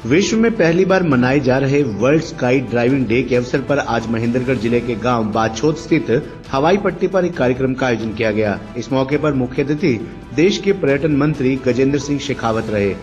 विश्व में पहली बार मनाए जा रहे वर्ल्ड स्काई ड्राइविंग डे के अवसर पर आज महेंद्रगढ़ जिले के गांव बाछोद स्थित हवाई पट्टी पर एक कार्यक्रम का आयोजन किया गया। इस मौके पर मुख्य अतिथि देश के पर्यटन मंत्री गजेंद्र सिंह शेखावत रहे।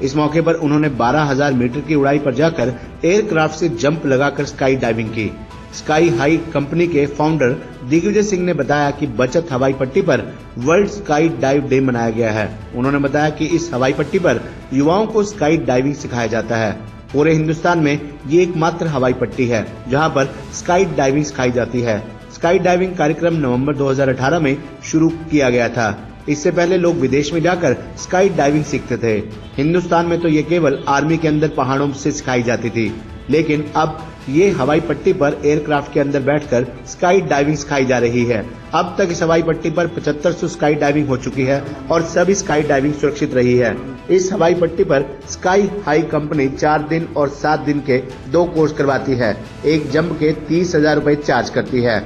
इस मौके पर उन्होंने 12,000 मीटर की ऊंचाई पर जाकर एयरक्राफ्ट से जंप लगाकर स्काई डाइविंग की। स्काई हाई कंपनी के फाउंडर दिग्विजय सिंह ने बताया कि बचत हवाई पट्टी पर वर्ल्ड स्काई डाइव डे मनाया गया है। उन्होंने बताया कि इस हवाई पट्टी पर युवाओं को स्काई डाइविंग सिखाया जाता है। पूरे हिंदुस्तान में ये एकमात्र हवाई पट्टी है जहां पर स्काई डाइविंग सिखाई जाती है। स्काई डाइविंग कार्यक्रम नवंबर 2018 में शुरू किया गया था। इससे पहले लोग विदेश में जाकर स्काई डाइविंग सीखते थे। हिंदुस्तान में तो ये केवल आर्मी के अंदर पहाड़ों से सिखाई जाती थी, लेकिन अब ये हवाई पट्टी पर एयरक्राफ्ट के अंदर बैठकर स्काई डाइविंग सिखाई जा रही है। अब तक इस हवाई पट्टी पर 7500 स्काई डाइविंग हो चुकी है और सभी स्काई डाइविंग सुरक्षित रही है। इस हवाई पट्टी पर स्काई हाई कंपनी 4 दिन और 7 दिन के 2 कोर्स करवाती है। एक जंप के 30,000 रुपए चार्ज करती है।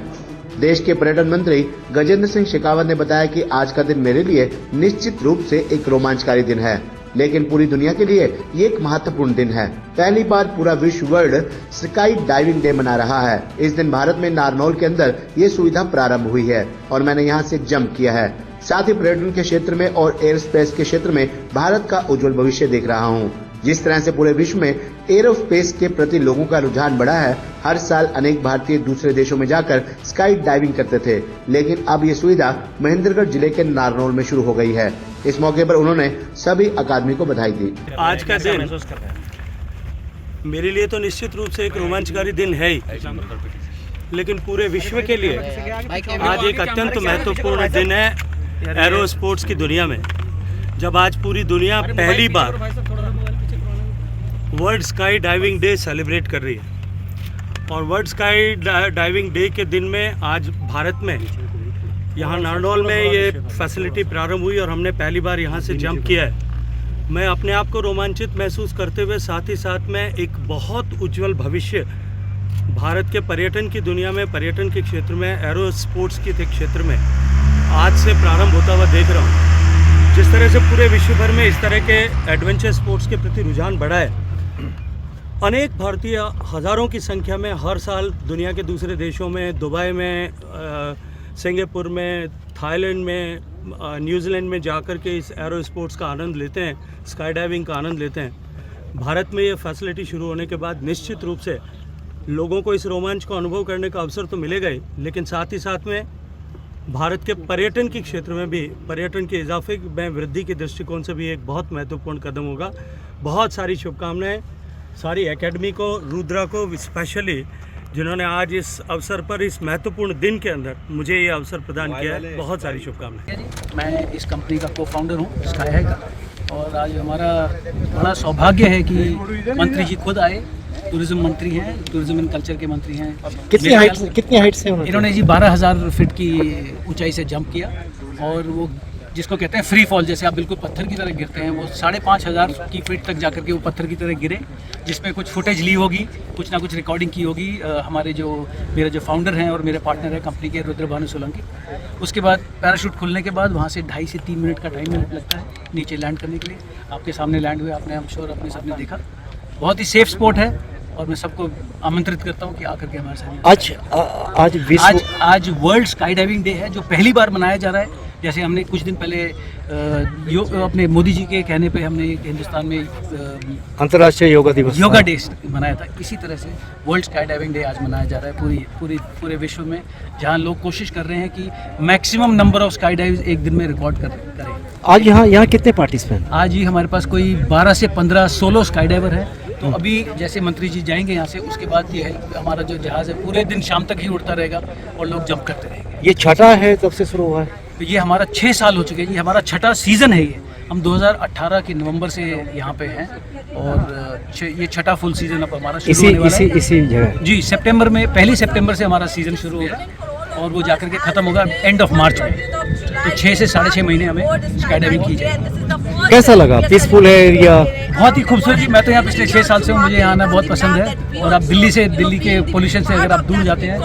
देश के पर्यटन मंत्री गजेंद्र सिंह शेखावत ने बताया कि आज का दिन मेरे लिए निश्चित रूप से एक रोमांचकारी दिन है, लेकिन पूरी दुनिया के लिए ये एक महत्वपूर्ण दिन है। पहली बार पूरा विश्व वर्ल्ड स्काई डाइविंग डे मना रहा है। इस दिन भारत में नारनौल के अंदर ये सुविधा प्रारंभ हुई है और मैंने यहाँ से जंप किया है। साथ ही पर्यटन के क्षेत्र में और एयर स्पेस के क्षेत्र में भारत का उज्जवल भविष्य देख रहा हूँ। जिस तरह से पूरे विश्व में एरोस्पेस के प्रति लोगों का रुझान बढ़ा है, हर साल अनेक भारतीय दूसरे देशों में जाकर स्काई डाइविंग करते थे, लेकिन अब ये सुविधा महेंद्रगढ़ जिले के नारनौल में शुरू हो गई है। इस मौके पर उन्होंने सभी अकादमी को बधाई दी। आज का दिन मेरे लिए तो निश्चित रूप से एक रोमांचकारी दिन है ही, लेकिन पूरे विश्व के लिए आज एक अत्यंत महत्वपूर्ण दिन है एरो स्पोर्ट्स की दुनिया में, जब आज पूरी दुनिया पहली बार world skydiving day celebrate कर रही है। और वर्ल्ड स्काई डाइविंग डे के दिन में आज भारत में यहाँ नारनौल में ये फैसिलिटी प्रारंभ हुई और हमने पहली बार यहाँ से जंप किया है। मैं अपने आप को रोमांचित महसूस करते हुए साथ ही साथ में एक बहुत उज्जवल भविष्य भारत के पर्यटन की दुनिया में, पर्यटन के क्षेत्र में, एरो स्पोर्ट्स के क्षेत्र में आज से प्रारंभ होता हुआ देख रहा हूँ। जिस तरह से पूरे विश्व भर में इस तरह के एडवेंचर स्पोर्ट्स के प्रति रुझान बढ़ा है, अनेक भारतीय हज़ारों की संख्या में हर साल दुनिया के दूसरे देशों में, दुबई में, सिंगापुर में, थाईलैंड में, न्यूजीलैंड में जाकर के इस एरो स्पोर्ट्स का आनंद लेते हैं, स्काई डाइविंग का आनंद लेते हैं। भारत में ये फैसिलिटी शुरू होने के बाद निश्चित रूप से लोगों को इस रोमांच को अनुभव करने का अवसर तो मिलेगा ही, लेकिन साथ ही साथ में भारत के पर्यटन के क्षेत्र में भी, पर्यटन के इजाफे में वृद्धि के दृष्टिकोण से भी एक बहुत महत्वपूर्ण कदम होगा। बहुत सारी शुभकामनाएं सारी एकेडमी को, रुद्रा को स्पेशली, जिन्होंने आज इस अवसर पर, इस महत्वपूर्ण दिन के अंदर मुझे ये अवसर प्रदान किया है। बहुत सारी शुभकामनाएं। मैं इस कंपनी का को-फाउंडर हूँ स्काई हाई का, और आज हमारा बड़ा सौभाग्य है कि मंत्री जी खुद आए। टूरिज्म मंत्री हैं, टूरिज्म एंड कल्चर के मंत्री हैं। कितनी हाइट से इन्होंने जी 12,000 फीट की ऊंचाई से जंप किया, और वो जिसको कहते हैं फ्री फॉल, जैसे आप बिल्कुल पत्थर की तरह गिरते हैं, वो 5,500 की फीट तक जाकर के वो पत्थर की तरह गिरे, जिसमें कुछ फुटेज ली होगी, कुछ ना कुछ रिकॉर्डिंग की होगी हमारे मेरे जो फाउंडर हैं और मेरे पार्टनर हैं कंपनी के, रुद्र भानु सोलंकी। उसके बाद पैराशूट खुलने के बाद वहाँ से 2.5 से 3 मिनट का टाइम लगता है नीचे लैंड करने के लिए। आपके सामने लैंड हुए, आपने, हम श्योर अपने सबने देखा। बहुत ही सेफ स्पॉट है और मैं सबको आमंत्रित करता हूँ कि आकर के हमारे साथ। आज वर्ल्ड स्काई डाइविंग डे है जो पहली बार मनाया जा रहा है। जैसे हमने कुछ दिन पहले अपने मोदी जी के कहने पे हमने हिंदुस्तान में अंतर्राष्ट्रीय योगा डे मनाया था, इसी तरह से वर्ल्ड स्काई डाइविंग डे आज मनाया जा रहा है पूरे विश्व में, जहाँ लोग कोशिश कर रहे हैं कि maximum number of sky dives एक दिन में रिकॉर्ड करें। आज यहाँ कितने पार्टिसिपेंट? आज ही हमारे पास कोई 12 से 15 सोलो स्काई डाइवर है। तो अभी जैसे मंत्री जी जाएंगे यहाँ से, उसके बाद ये है हमारा जो जहाज़ है पूरे दिन शाम तक ही उड़ता रहेगा और लोग जंप करते रहेंगे। ये छठा है, कब से शुरू हुआ है? तो ये हमारा 6 साल हो चुके हैं। ये हमारा 6ठा सीज़न है। ये हम 2018 के नवंबर से यहाँ पे हैं और ये 6ठा फुल सीज़न अब हमारा शुरू होने वाला है। इसी जगह जी, सितंबर में, 1 सितंबर से हमारा सीज़न शुरू होगा और वो जाकर के ख़त्म होगा एंड ऑफ मार्च में। तो 6 से 6.5 महीने हमें स्काई डाइविंग की जाएगी। कैसा लगा? पीसफुल है एरिया? बहुत ही खूबसूरत जी। मैं तो यहाँ पिछले 6 साल से हूँ, मुझे यहाँ आना बहुत पसंद है। और आप दिल्ली के पोल्यूशन से अगर आप दूर जाते हैं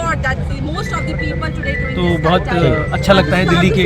तो बहुत अच्छा लगता है दिल्ली के